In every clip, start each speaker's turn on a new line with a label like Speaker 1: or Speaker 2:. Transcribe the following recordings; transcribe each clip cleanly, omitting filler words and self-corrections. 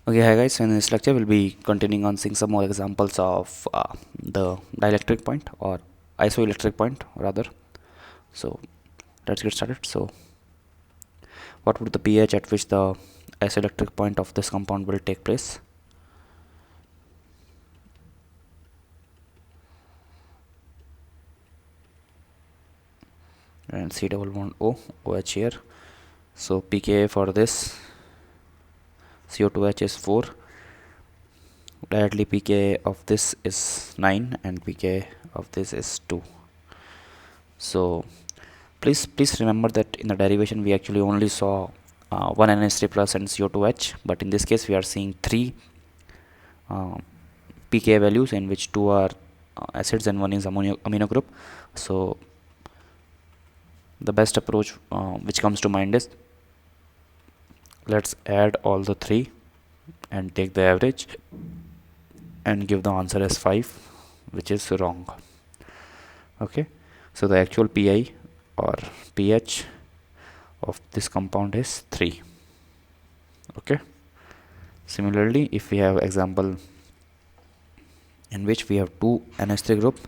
Speaker 1: Okay, hi guys. So in this lecture, we'll be continuing on seeing some more examples of the dielectric point or isoelectric point rather. So let's get started. So what would the pH at which the isoelectric point of this compound will take place? And C double bond O, OH here. So pKa for this CO2H is 4. Directly pKa of this is 9 and pKa of this is 2. So please remember that in the derivation we actually only saw one NH3 plus and CO2H, but in this case we are seeing three pKa values in which two are acids and one is amino group. So the best approach which comes to mind is let's add all the three and take the average and give the answer as 5, which is wrong. Okay, so the actual pi or pH of this compound is 3. Okay, similarly if we have example in which we have two NH3 group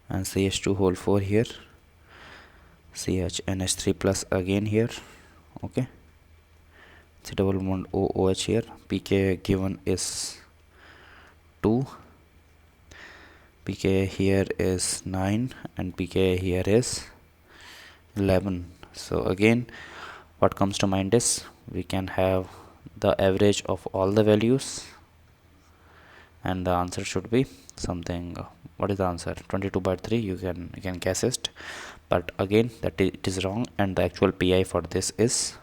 Speaker 1: and CH2 whole 4 here, CHNH3 plus again here. Okay, C double bond OOH here. pK given is 2, pK here is 9 and pK here is 11. So again what comes to mind is we can have the average of all the values and the answer should be something what is the answer, 22 by 3. You can guess it, but again that it is wrong and the actual pi for this is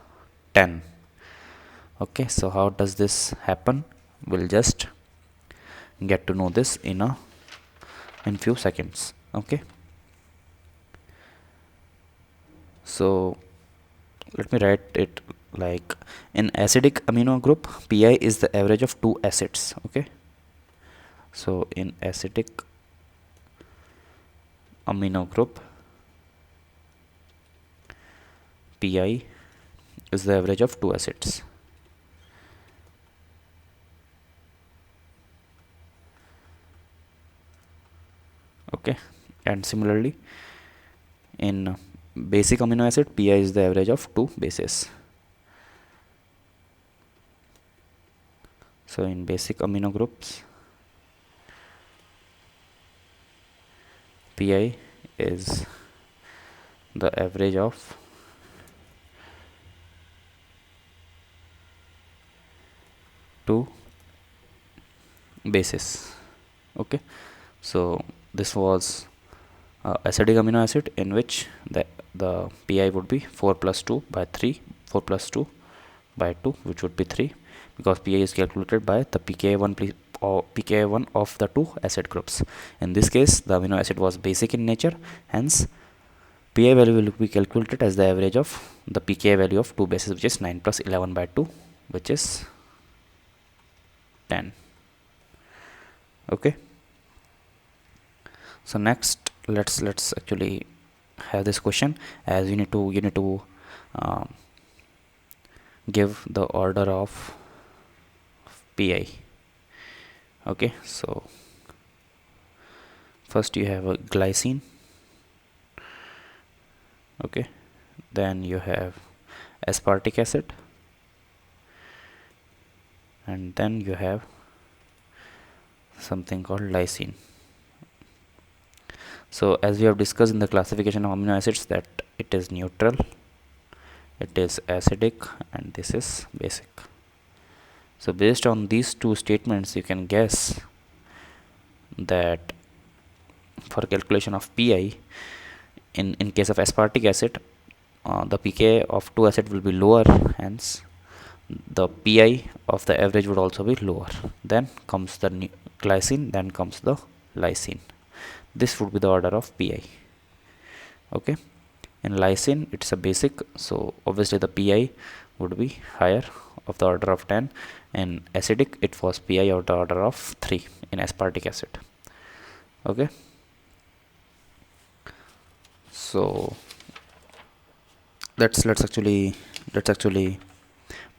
Speaker 1: 10. Okay, so how does this happen? We'll just get to know this in few seconds. Okay, so let me write it like in acidic amino group pi is the average of two acids. Okay, so in acidic amino group pi is the average of two acids. Okay, and similarly in basic amino acid pi is the average of two bases. So in basic amino groups pi is the average of two bases. Okay, so this was acidic amino acid in which the pi would be 4 plus 2 by 3, 4 plus 2 by 2, which would be 3, because pi is calculated by the pKa1 or pKa1 of the two acid groups. In this case the amino acid was basic in nature, hence pi value will be calculated as the average of the pKa value of two bases, which is 9 plus 11 by 2, which is 10. Okay, so next let's actually have this question, as you need to give the order of pi. Okay, so first you have a glycine. Okay, then you have aspartic acid, and then you have something called lysine. So as we have discussed in the classification of amino acids that it is neutral, it is acidic, and this is basic. So based on these two statements you can guess that for calculation of pi in case of aspartic acid the pK of two acid will be lower, hence the pi of the average would also be lower. Then comes the glycine, then comes the lysine. This would be the order of pi. Okay, in lysine it's a basic, so obviously the pi would be higher of the order of 10. In acidic it was pi of the order of 3 in aspartic acid. Okay, so let's actually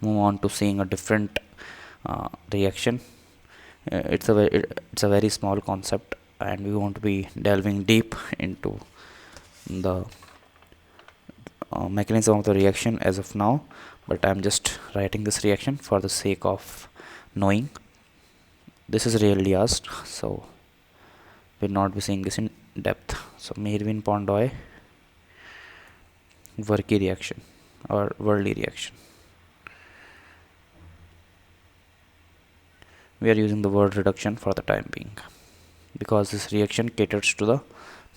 Speaker 1: move on to seeing a different reaction. It's a very small concept, and we won't be delving deep into the mechanism of the reaction as of now, but I'm just writing this reaction for the sake of knowing. This is rarely asked, so we'll not be seeing this in depth. So Mervyn Pondoy Worky reaction or Worley reaction. We are using the word reduction for the time being because this reaction caters to the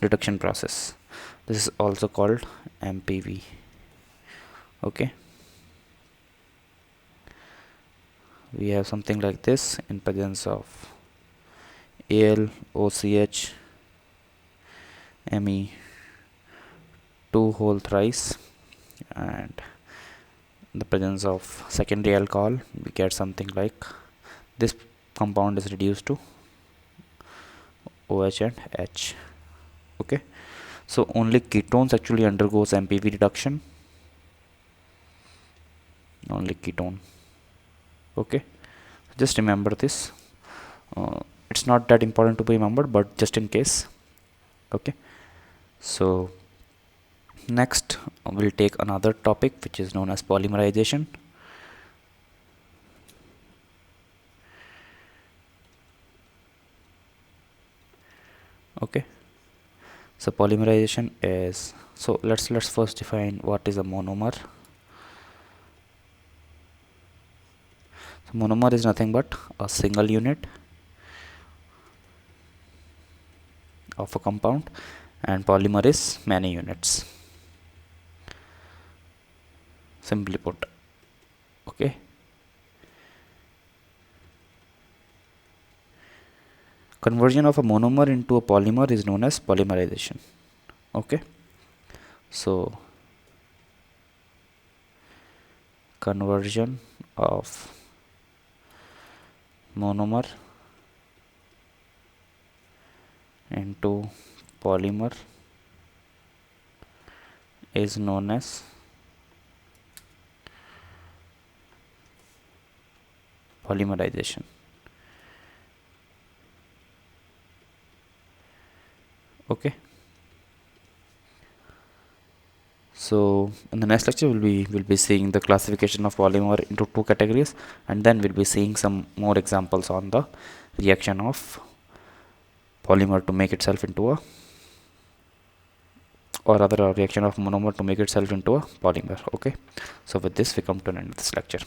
Speaker 1: reduction process. This is also called MPV. Okay, we have something like this in presence of Al, OCH, Me 2 whole thrice, and the presence of secondary alcohol, we get something like this compound is reduced to OH and H. Okay, so only ketones actually undergoes MPV reduction, only ketone. Okay, just remember this. It's not that important to be remembered, but just in case. Okay, so next we'll take another topic which is known as polymerization. Okay, so polymerization is, so let's first define what is a monomer. So monomer is nothing but a single unit of a compound, and polymer is many units, simply put. Okay, conversion of a monomer into a polymer is known as polymerization. Okay, so conversion of monomer into polymer is known as polymerization. Okay, so in the next lecture we'll be seeing the classification of polymer into two categories, and then we'll be seeing some more examples on the reaction of polymer to make itself into a, or rather a reaction of monomer to make itself into a polymer. Okay, so with this we come to an end of this lecture.